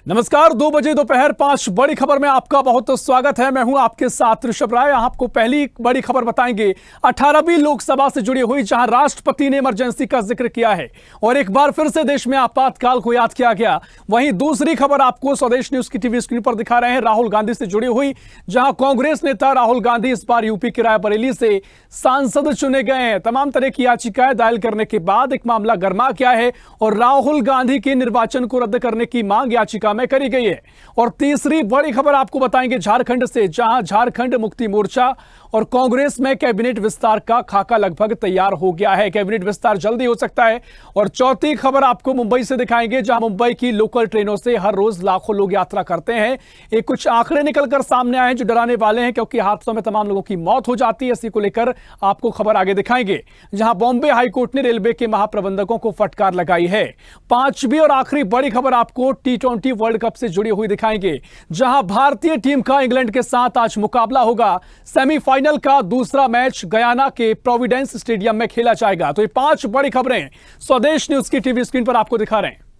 नमस्कार, 2 बजे दोपहर 5 बड़ी खबर में आपका बहुत स्वागत है। मैं हूं आपके साथ ऋषभ राय। आपको पहली बड़ी खबर बताएंगे 18वीं लोकसभा से जुड़ी हुई, जहां राष्ट्रपति ने इमरजेंसी का जिक्र किया है और एक बार फिर से देश में आपातकाल को याद किया गया। वहीं दूसरी खबर आपको स्वदेश न्यूज की टीवी स्क्रीन पर दिखा रहे हैं, राहुल गांधी से जुड़ी हुई, जहां कांग्रेस नेता राहुल गांधी इस बार यूपी के रायबरेली से सांसद चुने गए हैं। तमाम तरह की याचिकाएं दायर करने के बाद एक मामला गर्मा गया है और राहुल गांधी के निर्वाचन को रद्द करने की मांग याचिका में करी गई है। और तीसरी बड़ी खबर आपको बताएंगे झारखंड से, जहां झारखंड मुक्ति मोर्चा और कांग्रेस में कैबिनेट विस्तार का खाका लगभग तैयार हो गया है। कैबिनेट विस्तार जल्दी हो सकता है। और चौथी खबर आपको मुंबई से दिखाएंगे, जहां मुंबई की लोकल ट्रेनों से हर रोज लाखों लोग यात्रा करते हैं। एक कुछ आंकड़े निकलकर सामने आए हैं जो डराने वाले हैं, क्योंकि हादसों में तमाम लोगों की मौत हो जाती है। इसी को लेकर आपको खबर आगे दिखाएंगे, जहां बॉम्बे हाईकोर्ट ने रेलवे के महाप्रबंधकों को फटकार लगाई है। पांचवी और आखिरी बड़ी खबर आपको T20 वर्ल्ड कप से जुड़ी हुई दिखाएंगे, जहां भारतीय टीम का इंग्लैंड के साथ आज मुकाबला होगा। सेमीफाइनल का दूसरा मैच गयाना के प्रोविडेंस स्टेडियम में खेला जाएगा। तो ये 5 बड़ी खबरें स्वदेश न्यूज की टीवी स्क्रीन पर आपको दिखा रहे हैं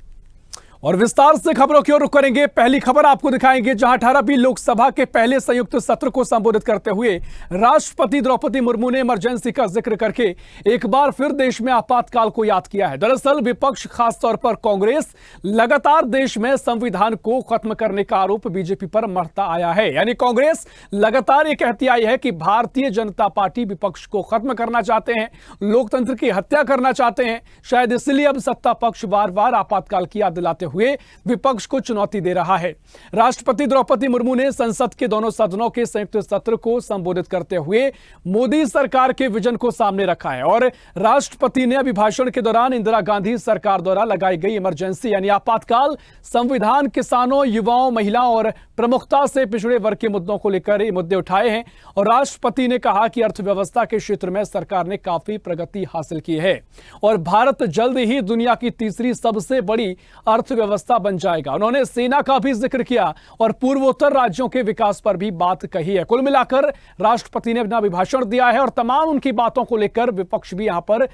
और विस्तार से खबरों की ओर रुख करेंगे। पहली खबर आपको दिखाएंगे, जहां 18वीं लोकसभा के पहले संयुक्त सत्र को संबोधित करते हुए राष्ट्रपति द्रौपदी मुर्मू ने इमरजेंसी का जिक्र करके एक बार फिर देश में आपातकाल को याद किया है। दरअसल विपक्ष, खासतौर पर कांग्रेस, लगातार देश में संविधान को खत्म करने का आरोप बीजेपी पर मढ़ता आया है। यानी कांग्रेस लगातार ये कहती आई है कि भारतीय जनता पार्टी विपक्ष को खत्म करना चाहते हैं, लोकतंत्र की हत्या करना चाहते हैं। शायद इसलिए अब सत्ता पक्ष बार बार आपातकाल की याद दिलाते हुए विपक्ष को चुनौती दे रहा है। राष्ट्रपति द्रौपदी मुर्मू ने संसद के दोनों सदनों के संयुक्त सत्र को संबोधित करते हुए मोदी सरकार के विजन को सामने रखा है और राष्ट्रपति ने अभिभाषण के दौरान इंदिरा गांधी सरकार द्वारा लगाई गई इमरजेंसी यानी आपातकाल, संविधान, किसानों, युवाओं, महिलाओं और प्रमुखता से पिछड़े वर्ग के मुद्दों को लेकर ये मुद्दे उठाए हैं। और राष्ट्रपति ने कहा कि अर्थव्यवस्था के क्षेत्र में सरकार ने काफी प्रगति हासिल की है और भारत जल्द ही दुनिया की तीसरी सबसे बड़ी अर्थव्यवस्था बन जाएगा। उन्होंने सेना का भी जिक्र किया और पूर्वोत्तर राज्यों के विकास पर भी बात कही है। कुल मिलाकर राष्ट्रपति ने अपना अभिभाषण दिया है और तमाम उनकी बातों को लेकर विपक्ष भी यहां पर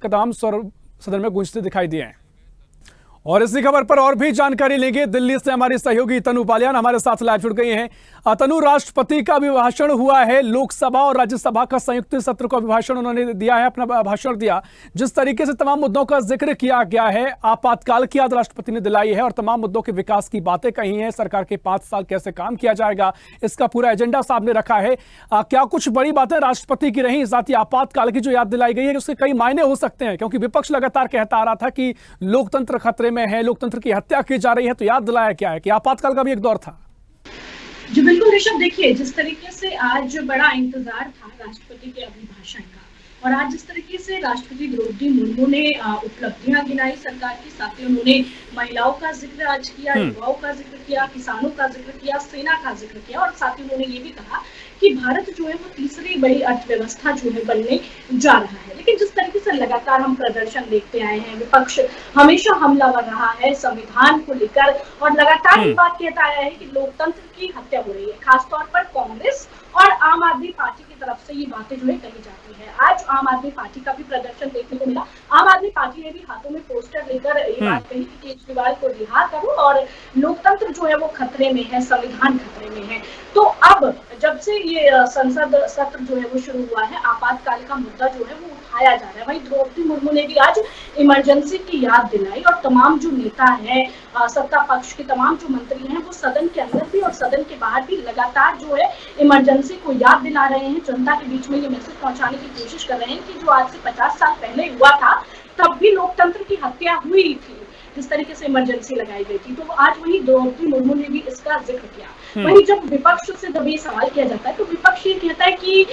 कदम स्वर सदन में गूंजते दिखाई दिए हैं। और इसी खबर पर और भी जानकारी लेंगे। दिल्ली से हमारी सहयोगी तनु बालियान हमारे साथ लाइव जुड़ गई हैं। तनु, राष्ट्रपति का अभिभाषण हुआ है, लोकसभा और राज्यसभा का संयुक्त सत्र को अभिभाषण उन्होंने दिया है, अपना भाषण दिया। जिस तरीके से तमाम मुद्दों का जिक्र किया गया है, आपातकाल की याद राष्ट्रपति ने दिलाई है और तमाम मुद्दों के विकास की बातें कही हैं, सरकार के 5 साल कैसे काम किया जाएगा, इसका पूरा एजेंडा सामने रखा है। क्या कुछ बड़ी बातें राष्ट्रपति की रही? साथ ही आपातकाल की जो याद दिलाई गई है उसके कई मायने हो सकते हैं, क्योंकि विपक्ष लगातार कहता आ रहा था कि लोकतंत्र खतरे में है, लोकतंत्र की हत्या की जा रही है। तो याद दिलाया क्या है कि आपातकाल का भी एक दौर था? जी बिल्कुल ऋषभ, देखिए जिस तरीके से आज बड़ा इंतजार था राष्ट्रपति के अभिभाषण का, और आज जिस तरीके से राष्ट्रपति द्रौपदी मुर्मू ने उपलब्धियां गिनाई सरकार की, साथ ही उन्होंने महिलाओं का जिक्र आज किया, युवाओं का जिक्र किया, किसानों का जिक्र किया, सेना का जिक्र किया, और साथ ही उन्होंने ये भी कहा कि भारत जो है वो तीसरी बड़ी अर्थव्यवस्था जो है बनने जा रहा है। लेकिन जिस तरीके से लगातार हम प्रदर्शन देखते आए हैं, विपक्ष हमेशा हमलावर रहा है संविधान को लेकर और लगातार ये बात कहता आया है कि लोकतंत्र की हत्या हो रही है। खासतौर पर कांग्रेस और आम आदमी पार्टी की तरफ से ये बातें जो है कही जाती है। आज आम आदमी पार्टी का भी प्रदर्शन देखने को मिला। आम आदमी पार्टी ने भी हाथों में पोस्टर लेकर ये बात कही कि केजरीवाल को रिहा करो और लोकतंत्र जो है वो खतरे में है, संविधान खतरे में है। तो अब जब से ये संसद सत्र जो है वो शुरू हुआ है, आपातकाल का मुद्दा जो है वो उठाया जा रहा है। वहीं द्रौपदी मुर्मू ने भी आज इमरजेंसी की याद दिलाई और तमाम जो नेता है, सत्ता पक्ष के तमाम जो मंत्री हैं, वो सदन के अंदर भी और सदन के बाहर भी लगातार जो है इमरजेंसी को याद दिला रहे हैं। जनता के बीच में ये मैसेज पहुंचाने की कोशिश कर रहे हैं कि जो आज से 50 साल पहले हुआ था तब भी लोकतंत्र की हत्या हुई थी, जिस तरीके से इमरजेंसी लगाई गई थी। तो आज वही द्रौपदी मुर्मू ने भी इसका जिक्र किया। वहीं जब विपक्ष से जब ये सवाल किया जाता है तो विपक्ष ये कहता है कि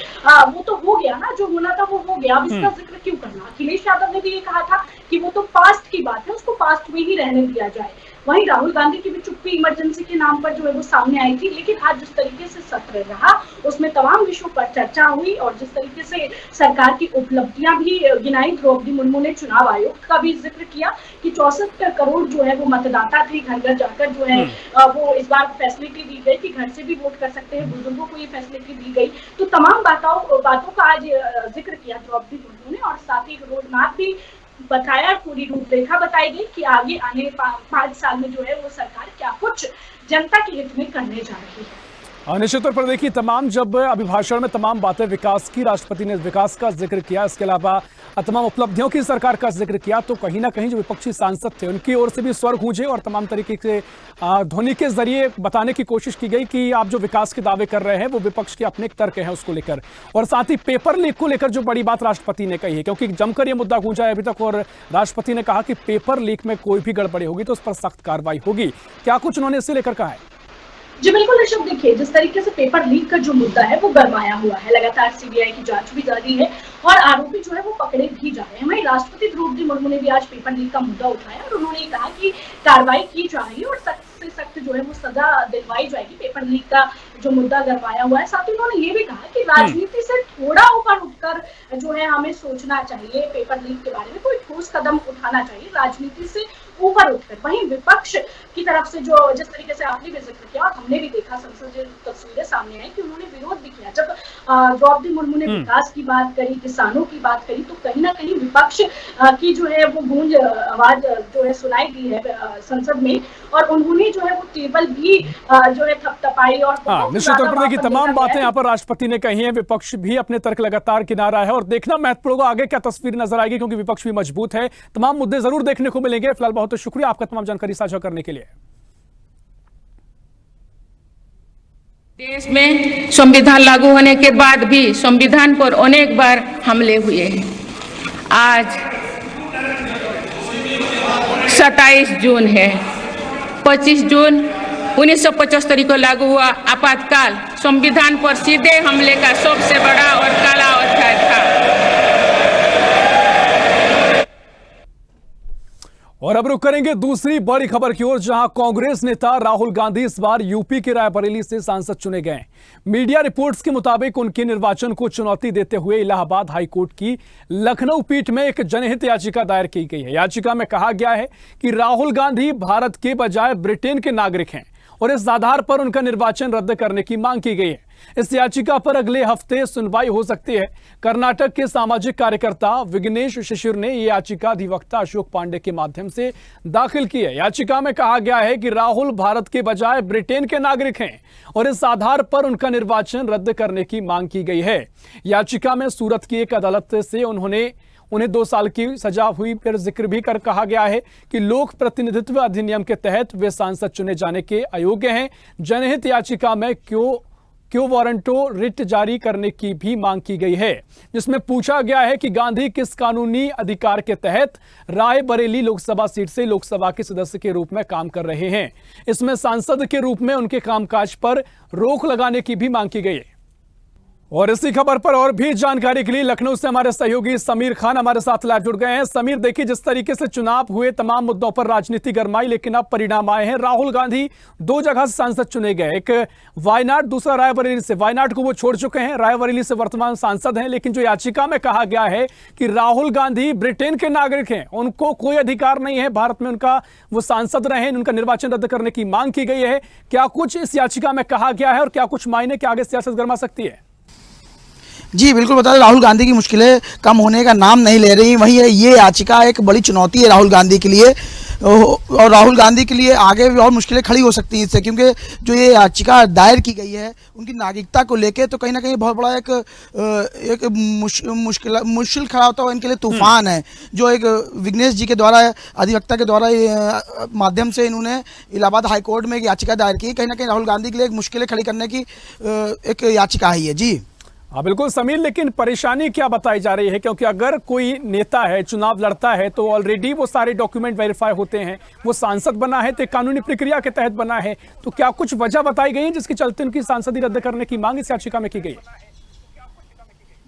वो तो हो गया ना, जो होना था वो हो गया, अब इसका जिक्र क्यों करना। अखिलेश यादव ने भी ये कहा था कि वो तो पास्ट की बात है, उसको पास्ट में ही रहने दिया जाए। वहीं राहुल गांधी की भी चुप्पी इमरजेंसी के नाम पर जो है वो सामने आई थी। लेकिन आज जिस तरीके से सत्र रहा उसमें तमाम विषयों पर चर्चा हुई और जिस तरीके से सरकार की उपलब्धियां भी गिनाई। द्रौपदी मुर्मू ने चुनाव आयोग का भी जिक्र किया कि 64 करोड़ जो है वो मतदाता थे, घर घर जाकर जो है वो इस बार फैसिलिटी दी गई कि घर से भी वोट कर सकते हैं, बुजुर्गों को ये फैसिलिटी दी गई। तो तमाम बातों का आज जिक्र किया द्रौपदी मुर्मू ने और साथ ही रोड मैप भी बताया, पूरी रूपरेखा बताई गई कि आगे आने 5 साल में जो है वो सरकार क्या कुछ जनता के हित में करने जा रही है। निश्चित तौर पर देखिए, तमाम जब अभिभाषण में तमाम बातें विकास की, राष्ट्रपति ने विकास का जिक्र किया, इसके अलावा तमाम उपलब्धियों की सरकार का जिक्र किया, तो कहीं ना कहीं जो विपक्षी सांसद थे उनकी ओर से भी स्वर गूंजे और तमाम तरीके से ध्वनि के जरिए बताने की कोशिश की गई कि आप जो विकास के दावे कर रहे हैं वो विपक्ष के अपने तर्क हैं उसको लेकर। और साथ ही पेपर लीक को लेकर जो बड़ी बात राष्ट्रपति ने कही है, क्योंकि जमकर यह मुद्दा गूंजा है अभी तक, और राष्ट्रपति ने कहा कि पेपर लीक में कोई भी गड़बड़ी होगी तो उस पर सख्त कार्रवाई होगी। क्या कुछ उन्होंने इसे लेकर कहा है? जी बिल्कुल ऋषभ, देखिए जिस तरीके से पेपर लीक का जो मुद्दा है वो गरमाया हुआ है, लगातार सीबीआई की जांच भी जारी है और आरोपी जो है वो पकड़े भी जा रहे हैं। वहीं राष्ट्रपति द्रौपदी मुर्मू ने भी आज पेपर लीक का मुद्दा उठाया और उन्होंने कहा कि कार्रवाई की जा रही है और सख्त से सख्त जो है वो सजा दिलवाई जाएगी। पेपर लीक का जो मुद्दा गरमाया हुआ है, साथ ही उन्होंने ये भी कहा कि राजनीति से थोड़ा ऊपर उठकर जो है हमें सोचना चाहिए, पेपर लीक के बारे में कोई ठोस कदम उठाना चाहिए राजनीति से ऊपर उठकर। वहीं विपक्ष की तरफ से जो जिस तरीके से आपने भी जिक्र किया और हमने भी देखा, संसद से तस्वीरें सामने आई कि उन्होंने विरोध भी किया। जब द्रौपदी मुर्मू ने विकास की बात करी, किसानों की बात करी, तो कहीं ना कहीं विपक्ष की जो है वो गूंज आवाज जो है सुनाई दी है संसद में, और उन्होंने जो है वो टेबल भी जो है थपथपाई। और निश्चित तौर पर देखिए, तमाम बातें यहाँ पर राष्ट्रपति ने कही है, विपक्ष भी अपने तर्क लगातार किनारा है और देखना महत्वपूर्ण होगा आगे क्या तस्वीर नजर आएगी, क्योंकि विपक्ष भी मजबूत है। तमाम मुद्दे जरूर देखने को मिलेंगे। फिलहाल बहुत शुक्रिया आपका तमाम जानकारी साझा करने के लिए। देश में संविधान लागू होने के बाद भी संविधान पर अनेक बार हमले हुए हैं। आज 27 जून है। 25 जून 1975 को लागू हुआ आपातकाल संविधान पर सीधे हमले का सबसे बड़ा और काला अध्याय था। और अब रुक करेंगे दूसरी बड़ी खबर की ओर, जहां कांग्रेस नेता राहुल गांधी इस बार यूपी के रायबरेली से सांसद चुने गए। मीडिया रिपोर्ट्स के मुताबिक उनके निर्वाचन को चुनौती देते हुए इलाहाबाद हाईकोर्ट की लखनऊ पीठ में एक जनहित याचिका दायर की गई है। याचिका में कहा गया है कि राहुल गांधी भारत के बजाय ब्रिटेन के नागरिक हैं और इस आधार पर उनका निर्वाचन रद्द करने की मांग की गई है। इस याचिका पर अगले हफ्ते सुनवाई हो सकती है। कर्नाटक के सामाजिक कार्यकर्ता विघ्नेश शिशिर ने यह याचिका अधिवक्ता अशोक पांडे के माध्यम से दाखिल की है। याचिका में कहा गया है कि राहुल भारत के बजाय ब्रिटेन के नागरिक हैं और इस आधार पर उनका निर्वाचन रद्द करने की मांग की गई है। याचिका में सूरत की एक अदालत से उन्हें 2 साल की सजा हुई पर जिक्र भी कर कहा गया है कि लोक प्रतिनिधित्व अधिनियम के तहत वे सांसद चुने जाने के अयोग्य हैं। जनहित याचिका में क्यों वारंटो रिट जारी करने की भी मांग की गई है, जिसमें पूछा गया है कि गांधी किस कानूनी अधिकार के तहत रायबरेली लोकसभा सीट से लोकसभा के सदस्य के रूप में काम कर रहे हैं। इसमें सांसद के रूप में उनके कामकाज पर रोक लगाने की भी मांग की गई है। और इसी खबर पर और भी जानकारी के लिए लखनऊ से हमारे सहयोगी समीर खान हमारे साथ लाइव जुड़ गए हैं। समीर, देखिए जिस तरीके से चुनाव हुए, तमाम मुद्दों पर राजनीति गरमाई, लेकिन अब परिणाम आए हैं। राहुल गांधी 2 जगह से सांसद चुने गए, एक वायनाड, दूसरा रायबरेली से। वायनाड को वो छोड़ चुके हैं, रायबरेली से वर्तमान सांसद हैं, लेकिन जो याचिका में कहा गया है कि राहुल गांधी ब्रिटेन के नागरिक हैं, उनको कोई अधिकार नहीं है भारत में उनका वो सांसद रहे, उनका निर्वाचन रद्द करने की मांग की गई है। क्या कुछ इस याचिका में कहा गया है और क्या कुछ मायने के आगे सियासत गरमा सकती है? जी बिल्कुल बता दें, राहुल गांधी की मुश्किलें कम होने का नाम नहीं ले रही। वहीं ये याचिका एक बड़ी चुनौती है राहुल गांधी के लिए, और राहुल गांधी के लिए आगे भी और मुश्किलें खड़ी हो सकती हैं इससे, क्योंकि जो ये याचिका दायर की गई है उनकी नागरिकता को लेके, तो कहीं ना कहीं बहुत बड़ा एक मुश्किल खड़ा होता हुआ इनके लिए तूफान है, जो एक विघ्नेश जी के द्वारा, अधिवक्ता के द्वारा माध्यम से इन्होंने इलाहाबाद हाईकोर्ट में एक याचिका दायर की। कहीं ना कहीं राहुल गांधी के लिए एक मुश्किलें खड़ी करने की एक याचिका है ये। जी हाँ बिल्कुल समीर, लेकिन परेशानी क्या बताई जा रही है? क्योंकि अगर कोई नेता है, चुनाव लड़ता है, तो ऑलरेडी वो सारे डॉक्यूमेंट वेरीफाई होते हैं, वो सांसद बना है तो कानूनी प्रक्रिया के तहत बना है, तो क्या कुछ वजह बताई गई है जिसके चलते उनकी सांसदी रद्द करने की मांग इस याचिका में की गई है?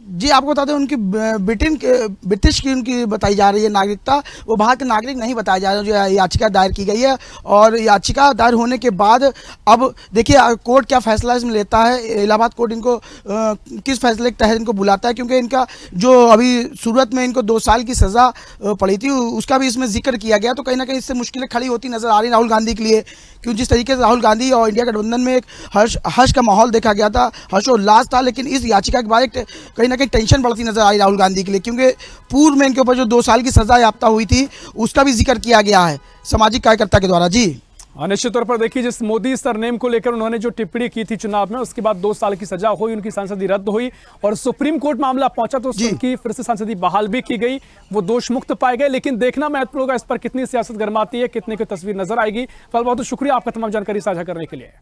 जी आपको बता दें, उनकी ब्रिटिश की उनकी बताई जा रही है नागरिकता, वो बाहर के नागरिक नहीं बताया जा रहा, जो याचिका दायर की गई है। और याचिका दायर होने के बाद अब देखिए कोर्ट क्या फैसला इसमें लेता है, इलाहाबाद कोर्ट इनको किस फैसले के तहत इनको बुलाता है, क्योंकि इनका जो अभी सूरत में इनको 2 साल की सज़ा पड़ी थी उसका भी इसमें जिक्र किया गया, तो कहीं ना कहीं इससे मुश्किलें खड़ी होती नजर आ रही राहुल गांधी के लिए। क्योंकि जिस तरीके से राहुल गांधी और इंडिया गठबंधन में एक हर्ष का माहौल देखा गया था, हर्षोल्लास था, लेकिन इस याचिका के बाद कहीं ना कहीं टेंशन बढ़ती नजर आई राहुल गांधी के लिए, क्योंकि पूर्व में इनके ऊपर जो 2 साल की सजा याफ्ता हुई थी उसका भी जिक्र किया गया है सामाजिक कार्यकर्ता के द्वारा। जी निश्चित तौर पर देखिए, जिस मोदी सरनेम को लेकर उन्होंने जो टिप्पणी की थी चुनाव में, उसके बाद 2 साल की सजा हुई, उनकी सांसदी रद्द हुई और सुप्रीम कोर्ट मामला पहुंचा तो उनकी फिर से सांसदी बहाल भी की गई, वो दोष मुक्त पाए गए। लेकिन देखना महत्वपूर्ण होगा इस पर कितनी सियासत गर्माती है, कितने की तस्वीर नजर आएगी। फिलहाल बहुत शुक्रिया आपका तमाम जानकारी साझा करने के लिए।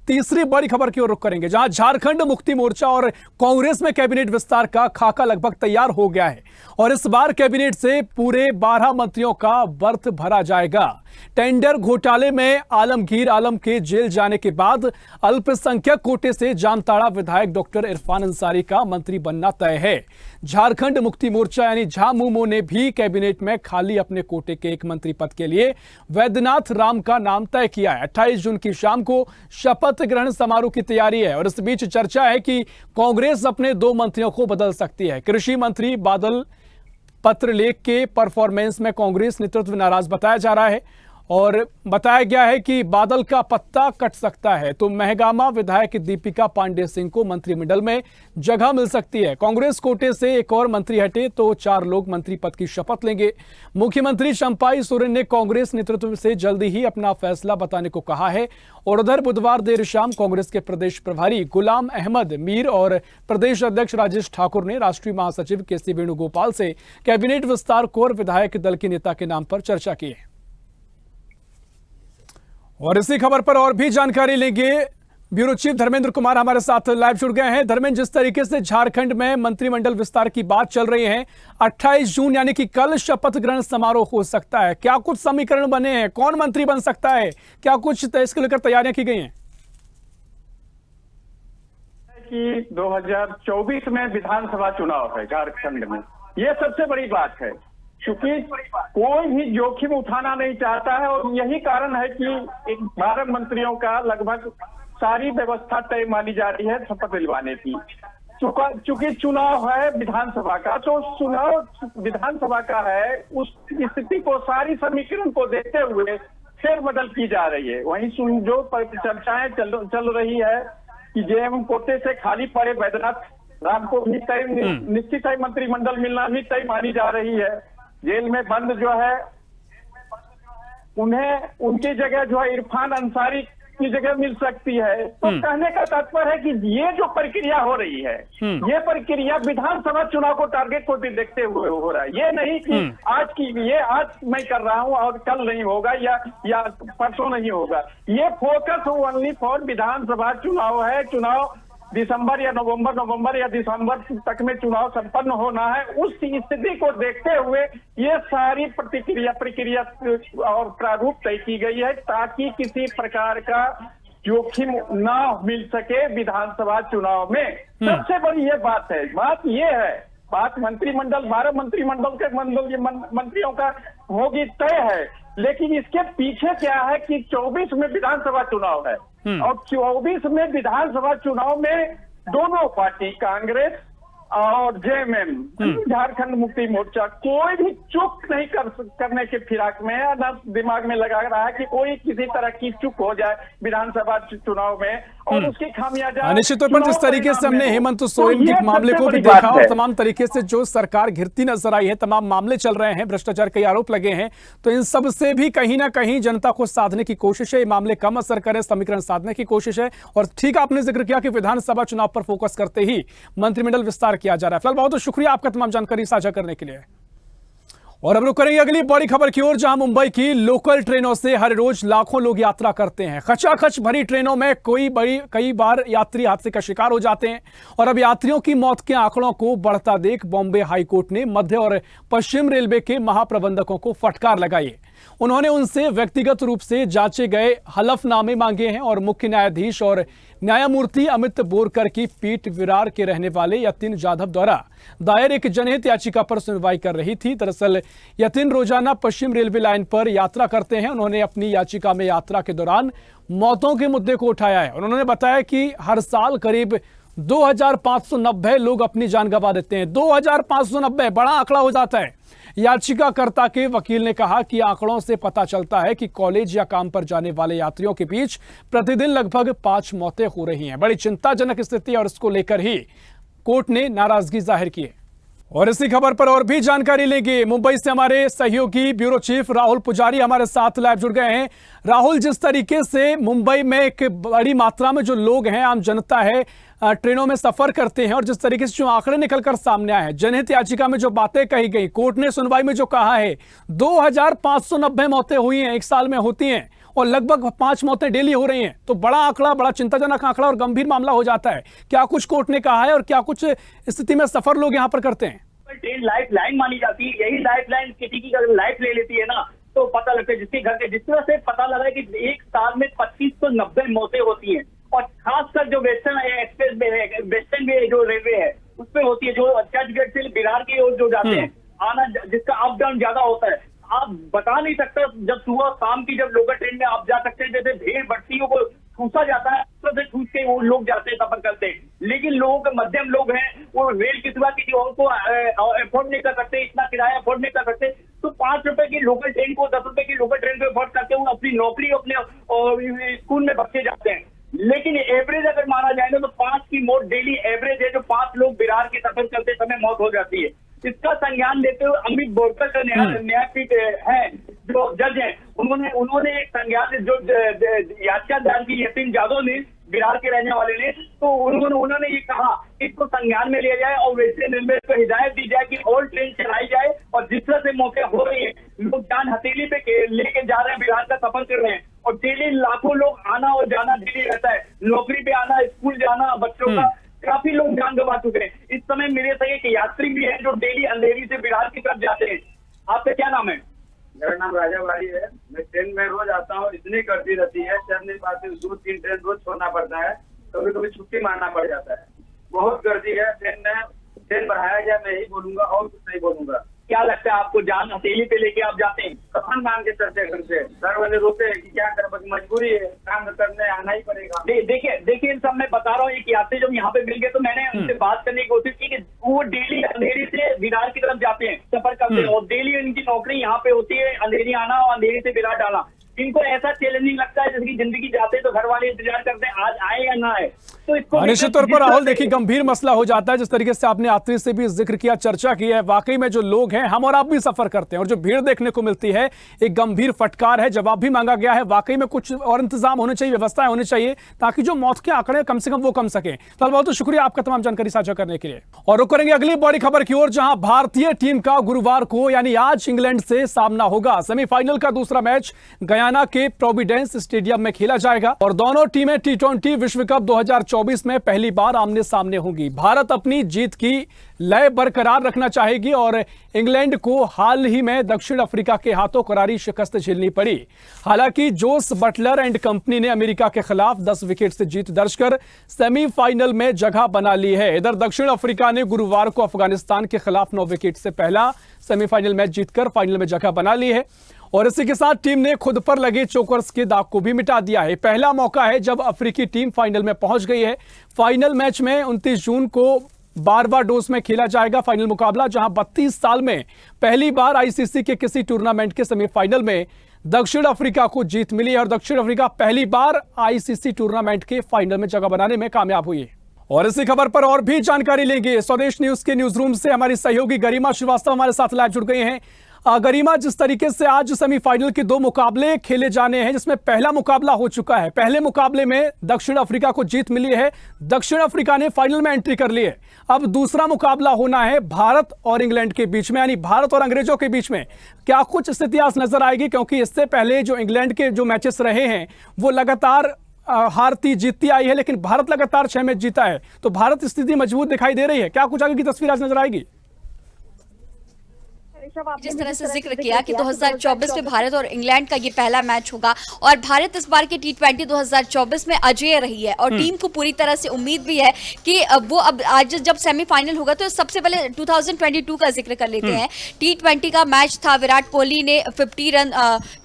तीसरी बड़ी खबर की ओर रुख करेंगे, जहां झारखंड मुक्ति मोर्चा और कांग्रेस में कैबिनेट विस्तार का खाका लगभग तैयार हो गया है और इस बार कैबिनेट से पूरे 12 मंत्रियों का बर्थ भरा जाएगा। टेंडर घोटाले में आलमगीर आलम के जेल जाने के बाद अल्पसंख्यक कोटे से जामताड़ा विधायक डॉक्टर इरफान अंसारी का मंत्री बनना तय है। झारखंड मुक्ति मोर्चा यानी झामुमो ने भी कैबिनेट में खाली अपने कोटे के एक मंत्री पद के लिए वैद्यनाथ राम का नाम तय किया है। 28 जून की शाम को शपथ ग्रहण समारोह की तैयारी है और इस बीच चर्चा है कि कांग्रेस अपने 2 मंत्रियों को बदल सकती है। कृषि मंत्री बादल पत्रलेख के परफॉर्मेंस में कांग्रेस नेतृत्व नाराज बताया जा रहा है और बताया गया है कि बादल का पत्ता कट सकता है तो महगामा विधायक दीपिका पांडे सिंह को मंत्रिमंडल में जगह मिल सकती है। कांग्रेस कोटे से एक और मंत्री हटे तो 4 लोग मंत्री पद की शपथ लेंगे। मुख्यमंत्री चंपाई सोरेन ने कांग्रेस नेतृत्व से जल्दी ही अपना फैसला बताने को कहा है और उधर बुधवार देर शाम कांग्रेस के प्रदेश प्रभारी गुलाम अहमद मीर और प्रदेश अध्यक्ष राजेश ठाकुर ने राष्ट्रीय महासचिव केसी वेणुगोपाल से कैबिनेट विस्तार को और विधायक दल के नेता के नाम पर चर्चा की है। और इसी खबर पर और भी जानकारी लेंगे। ब्यूरो चीफ धर्मेंद्र कुमार हमारे साथ लाइव जुड़ गए हैं। धर्मेंद्र, जिस तरीके से झारखंड में मंत्रिमंडल विस्तार की बात चल रही है, 28 जून यानी कि कल शपथ ग्रहण समारोह हो सकता है, क्या कुछ समीकरण बने हैं, कौन मंत्री बन सकता है, क्या कुछ इसको लेकर तैयारियां की गई हैं? कि 2024 में विधानसभा चुनाव है झारखंड में, ये सबसे बड़ी बात है क्योंकि कोई भी जोखिम उठाना नहीं चाहता है और यही कारण है कि 12 मंत्रियों का लगभग सारी व्यवस्था तय मानी जा रही है शपथ दिलवाने की। चूंकि चुनाव है विधानसभा का, तो चुनाव विधानसभा का है, उस स्थिति को सारी समीकरण को देखते हुए फेरबदल की जा रही है। वहीं जो चर्चाएं चल रही है कि जेएम कोटे से खाली पड़े वैद्यनाथ राम को भी तय निश्चित है, मंत्रिमंडल मिलना भी तय मानी जा रही है। जेल में बंद जो है उन्हें उनकी जगह जो है इरफान अंसारी की जगह मिल सकती है। तो कहने का तात्पर्य है कि ये जो प्रक्रिया हो रही है, ये प्रक्रिया विधानसभा चुनाव को टारगेट को देखते हुए हो रहा है। ये नहीं कि आज मैं कर रहा हूं और कल नहीं होगा या परसों नहीं होगा। ये फोकस ओनली फॉर विधानसभा चुनाव है। चुनाव दिसंबर या नवंबर या दिसंबर तक में चुनाव संपन्न होना है। उस स्थिति को देखते हुए ये सारी प्रक्रिया और प्रारूप तय की गई है ताकि किसी प्रकार का जोखिम न मिल सके विधानसभा चुनाव में। सबसे बड़ी ये बात है, बात मंत्रिमंडल 12 मंत्रिमंडल के मंत्रियों का होगी तय है, लेकिन इसके पीछे क्या है कि 24 में विधानसभा चुनाव है और 24 में विधानसभा चुनाव में दोनों पार्टी कांग्रेस और जेएमएम झारखंड मुक्ति मोर्चा कोई भी चूक नहीं करने के फिराक में है, न दिमाग में लगा रहा है कि कोई किसी तरह की चूक हो जाए विधानसभा चुनाव में और उसकी खामियाजा। निश्चित तौर पर जिस तरीके से हमने हेमंत सोरेन के मामले को भी देखा और तमाम तरीके से जो सरकार घिरती नजर आई है, तमाम मामले चल रहे हैं, भ्रष्टाचार के आरोप लगे हैं, तो इन सब से भी कहीं ना कहीं जनता को साधने की कोशिश है। ये मामले कम असर करें, समीकरण साधने की कोशिश है। और ठीक आपने जिक्र किया कि विधानसभा चुनाव पर फोकस करते ही मंत्रिमंडल विस्तार किया जा रहा है। फिलहाल बहुत शुक्रिया आपका तमाम जानकारी साझा करने के लिए। और अब रुक करेंगे अगली बड़ी खबर की ओर, जहां मुंबई की लोकल ट्रेनों से हर रोज लाखों लोग यात्रा करते हैं। खचाखच भरी ट्रेनों में कई बार यात्री हादसे का शिकार हो जाते हैं और अब यात्रियों की मौत के आंकड़ों को बढ़ता देख बॉम्बे हाईकोर्ट ने मध्य और पश्चिम रेलवे के महाप्रबंधकों को फटकार लगाई है। उन्होंने उनसे व्यक्तिगत रूप से जांचे गए हलफनामे मांगे हैं और मुख्य न्यायाधीश और न्यायमूर्ति अमित बोरकर की पीठ विरार के रहने वाले यतिन जाधव द्वारा दायर एक जनहित याचिका पर सुनवाई कर रही थी। दरअसल यतिन रोजाना पश्चिम रेलवे लाइन पर यात्रा करते हैं। उन्होंने अपनी याचिका में यात्रा के दौरान मौतों के मुद्दे को उठाया है। उन्होंने बताया कि हर साल करीब 2590 लोग अपनी जान गंवा देते हैं। 2590 बड़ा आंकड़ा हो जाता है। याचिकाकर्ता के वकील ने कहा कि आंकड़ों से पता चलता है कि कॉलेज या काम पर जाने वाले यात्रियों के बीच प्रतिदिन लगभग 5 मौतें हो रही हैं। बड़ी चिंताजनक स्थिति है और इसको लेकर ही कोर्ट ने नाराजगी जाहिर की है। और इसी खबर पर और भी जानकारी लेंगे। मुंबई से हमारे सहयोगी ब्यूरो चीफ राहुल पुजारी हमारे साथ लाइव जुड़ गए हैं। राहुल, जिस तरीके से मुंबई में एक बड़ी मात्रा में जो लोग हैं, आम जनता है, ट्रेनों में सफर करते हैं और जिस तरीके से जो आंकड़े निकलकर सामने आए हैं, जनहित याचिका में जो बातें कही गई, कोर्ट ने सुनवाई में जो कहा है 2590 मौतें हुई हैं, एक साल में होती हैं और लगभग 5 मौतें डेली हो रही हैं, तो बड़ा आंकड़ा, बड़ा चिंताजनक आंकड़ा और गंभीर मामला हो जाता है। क्या कुछ कोर्ट ने कहा है और क्या कुछ स्थिति में सफर लोग यहाँ पर करते हैं? ट्रेन लाइफ लाइन मानी जाती है, यही लाइफ लाइन किसी की अगर लाइफ ले लेती है ना तो पता लगता है जिसके घर के, जिस तरह से पता लगा है कि एक साल में 2590 मौतें होती हैं और खासकर जो वेस्टर्न एक्सप्रेस में है, वेस्टर्न में जो रेलवे है उस पर होती है, जो चर्चगेट से बिहार की ओर जो जाते हैं, आना जिसका अप डाउन ज्यादा होता है। आप बता नहीं सकते, जब सुबह शाम की जब लोकल ट्रेन में आप जा सकते हैं, जैसे भीड़ बढ़ती है, वो ठूसा जाता है, तो ठूस के वो लोग जाते हैं, सफर करते हैं। लेकिन लोग, मध्यम लोग हैं, वो रेल की सिवा किसी और को अफोर्ड नहीं कर सकते, इतना किराया अफोर्ड नहीं कर सकते, तो 5 रुपए की लोकल ट्रेन को 10 रुपए की लोकल ट्रेन को अफोर्ड करके वो अपनी नौकरी, अपने स्कूल में बच्चे जाते हैं। लेकिन एवरेज अगर माना जाए ना तो 5 की मौत डेली एवरेज है, जो 5 लोग बिहार के सफर करते समय मौत हो जाती है। इसका संज्ञान लेते हुए अमित बोरकर का न्यायपीठ है, जो जज है, उन्होंने एक संज्ञान, जो याचिका दायर की यतीन जादव ने, बिहार के रहने वाले ने, तो उन्होंने ये कहा इसको संज्ञान में लिया जाए और वैसे रेलवे को हिदायत दी जाए कि और ट्रेन चलाई जाए। और जिस तरह से मौके हो रही है, लोग जान हथेली पे लेके जा रहे हैं, बिहार का सफर कर रहे हैं और डेली लाखों लोग आना और जाना डेली रहता है, नौकरी पे आना, स्कूल जाना, बच्चों का, काफी लोग जान गंवा चुके हैं। इस समय मेरे से एक यात्री भी है जो डेली अंधेरी से बिहार की तरफ जाते हैं। आपका क्या नाम है? मेरा नाम राजा भाई है। मैं ट्रेन में रोज आता हूँ, इतनी गर्दी रहती है, चढ़ नहीं पाते, 2-3 ट्रेन रोज छोड़ना पड़ता है, कभी कभी छुट्टी मारना पड़ जाता है। बहुत गर्दी है ट्रेन में, ट्रेन बढ़ाया जाए मैं ही बोलूंगा और कुछ नहीं बोलूंगा। क्या लगता है आपको, जान हथेली पे लेके आप जाते हैं? कफन मांग के चलते घर से, घर वाले रोते हैं कि क्या कर, मजबूरी है, काम करने आना ही पड़ेगा। देखिए इन सब मैं बता रहा हूँ, एक यात्री जब यहाँ पे मिल गए तो मैंने उनसे बात करने की कोशिश की कि वो डेली अंधेरी से बिहार की तरफ जाते हैं, सफर करते हैं और डेली इनकी नौकरी यहाँ पे होती है, अंधेरी आना और अंधेरी से बिहार डालना। इनको ऐसा चैलेंजिंग लगता है जैसे कि जिंदगी जाते तो घर वाले इंतजार करते हैं आज आए या ना आए। तो इसको निश्चित तौर पर राहुल, देखिए गंभीर मसला हो जाता है। जिस तरीके से आपने यात्री से भी जिक्र किया, चर्चा की है, वाकई में जो लोग हैं, हम और आप भी सफर करते हैं और जो भीड़ देखने को मिलती है एक गंभीर फटकार है। जवाब भी मांगा गया है, वाकई में कुछ और इंतजाम होने चाहिए, व्यवस्थाएं होनी चाहिए ताकि जो मौत के आंकड़े कम से कम वो कम सके। तो बहुत शुक्रिया आपका तमाम जानकारी साझा करने के लिए। और रुक करेंगे अगली बड़ी खबर की ओर, जहां भारतीय टीम का गुरुवार को यानी आज इंग्लैंड से सामना होगा। सेमीफाइनल का दूसरा मैच गयाना के प्रोविडेंस स्टेडियम में खेला जाएगा और दोनों टीमें T20 विश्व कप 2024 में पहली बार आमने सामने होंगी। भारत अपनी जीत की लय बरकरार रखना चाहेगी और इंग्लैंड को हाल ही में दक्षिण अफ्रीका के हाथों करारी शिकस्त झेलनी पड़ी। हालांकि जोस बटलर एंड कंपनी ने अमेरिका के खिलाफ 10 विकेट से जीत दर्ज कर सेमीफाइनल में जगह बना ली है। इधर दक्षिण अफ्रीका ने गुरुवार को अफगानिस्तान के खिलाफ 9 विकेट से पहला सेमीफाइनल मैच जीतकर फाइनल में जगह बना ली है और इसी के साथ टीम ने खुद पर लगे चोकर्स के दाग को भी मिटा दिया है। पहला मौका है जब अफ्रीकी टीम फाइनल में पहुंच गई है। फाइनल मैच में 29 जून को बारबाडोस में खेला जाएगा फाइनल मुकाबला, जहां 32 साल में पहली बार आईसीसी के किसी टूर्नामेंट के सेमीफाइनल में दक्षिण अफ्रीका को जीत मिली है और दक्षिण अफ्रीका पहली बार आईसीसी टूर्नामेंट के फाइनल में जगह बनाने में कामयाब हुई है। और इसी खबर पर और भी जानकारी लेंगे। स्वदेश न्यूज के न्यूज रूम से हमारी सहयोगी गरिमा श्रीवास्तव हमारे साथ लाइव जुड़ गई हैं। गरिमा, जिस तरीके से आज सेमीफाइनल के 2 मुकाबले खेले जाने हैं, जिसमें पहला मुकाबला हो चुका है, पहले मुकाबले में दक्षिण अफ्रीका को जीत मिली है, दक्षिण अफ्रीका ने फाइनल में एंट्री कर ली है। अब दूसरा मुकाबला होना है भारत और इंग्लैंड के बीच में, यानी भारत और अंग्रेजों के बीच में। क्या कुछ स्थिति आज नजर आएगी, क्योंकि इससे पहले जो इंग्लैंड के जो मैचेस रहे हैं वो लगातार हारती जीतती आई है, लेकिन भारत लगातार 6 मैच जीता है, तो भारत स्थिति मजबूत दिखाई दे रही है। क्या कुछ आगे की तस्वीर आज नजर आएगी? जिस तरह से जिक्र किया कि 2024 में भारत और इंग्लैंड का ये पहला मैच होगा और भारत इस बार के T20 2024 में अजेय रही है और टीम को पूरी तरह से उम्मीद भी है कि वो अब आज जब सेमीफाइनल होगा तो सबसे पहले 2022 का जिक्र कर लेते हैं। T20 का मैच था, विराट कोहली ने 50 रन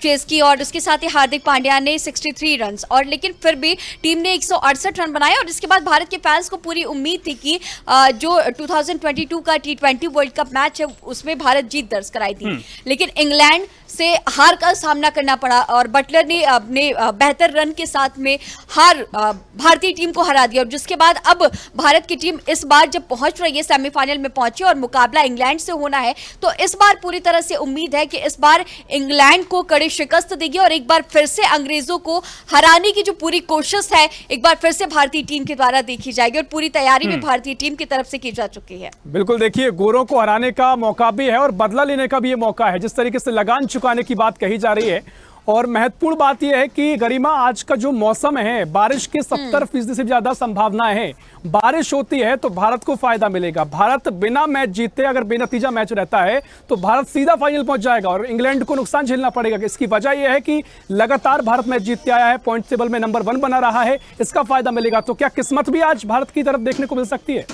चेस की और उसके साथ ही हार्दिक पांड्या ने 63 रन, और लेकिन फिर भी टीम ने 168 रन बनाए और इसके बाद भारत के फैंस को पूरी उम्मीद थी कि जो 2022 का T20 वर्ल्ड कप मैच है उसमें भारत जीत दर्ज कराई थी। लेकिन इंग्लैंड से हार का सामना करना पड़ा और बटलर ने अपने बेहतर रन के साथ में भारतीय टीम को हरा दिया। और जिसके बाद अब भारत की टीम इस बार जब पहुंच रही है, सेमीफाइनल में पहुंची और मुकाबला इंग्लैंड से होना है, तो इस बार पूरी तरह से उम्मीद है कि इस बार इंग्लैंड को कड़ी शिकस्त देगी और एक बार फिर से अंग्रेजों को हराने की जो पूरी कोशिश है एक बार फिर से भारतीय टीम के द्वारा देखी जाएगी और पूरी तैयारी भी भारतीय टीम की तरफ से की जा चुकी है। बिल्कुल, देखिए गोरों को हराने का मौका भी है और बदला लेने का भी ये मौका है, जिस तरीके से लगान चुकाने की बात कही जा रही है। और महत्वपूर्ण बात यह है कि गरिमा, आज का जो मौसम है, बारिश के 70% से ज्यादा संभावनाएं हैं। बारिश होती है तो भारत को फायदा मिलेगा। भारत बिना मैच जीते अगर बेनतीजा मैच रहता है तो भारत सीधा फाइनल पहुंच जाएगा और इंग्लैंड को नुकसान झेलना पड़ेगा। इसकी वजह यह है कि लगातार भारत मैच जीतते आया है, पॉइंट टेबल में नंबर 1 बना रहा है, इसका फायदा मिलेगा। तो क्या किस्मत भी आज भारत की तरफ देखने को मिल सकती है?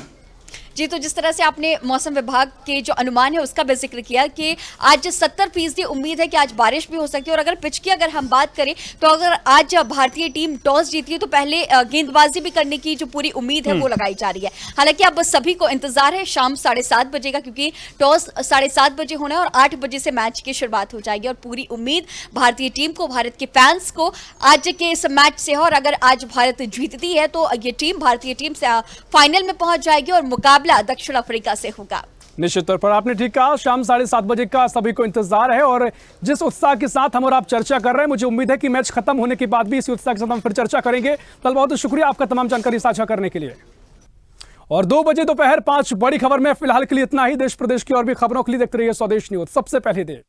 जी, तो जिस तरह से आपने मौसम विभाग के जो अनुमान है उसका भी जिक्र किया कि आज 70% उम्मीद है कि आज बारिश भी हो सकती है। और अगर पिच की अगर हम बात करें तो अगर आज भारतीय टीम टॉस जीती है तो पहले गेंदबाजी भी करने की जो पूरी उम्मीद है वो लगाई जा रही है। हालांकि अब सभी को इंतजार है शाम 7:30 बजे का, क्योंकि टॉस 7:30 बजे होना है और 8 बजे से मैच की शुरुआत हो जाएगी। और पूरी उम्मीद भारतीय टीम को, भारत के फैंस को आज के इस मैच से है। और अगर आज भारत जीतती है तो ये टीम, भारतीय टीम से फाइनल में पहुंच जाएगी और मुकाबला दक्षिण अफ्रीका से होगा। निश्चित तौर पर आपने ठीक कहा, शाम 7:30 बजे का सभी को इंतजार है। और जिस उत्साह के साथ हम और आप चर्चा कर रहे हैं, मुझे उम्मीद है कि मैच खत्म होने के बाद भी इसी उत्साह के साथ हम फिर चर्चा करेंगे। कल बहुत शुक्रिया आपका तमाम जानकारी साझा करने के लिए। और 2 बजे दोपहर 5 बड़ी खबर में फिलहाल के लिए इतना ही। देश प्रदेश की और भी खबरों के लिए देखते रहिए स्वदेश न्यूज, सबसे पहले देश।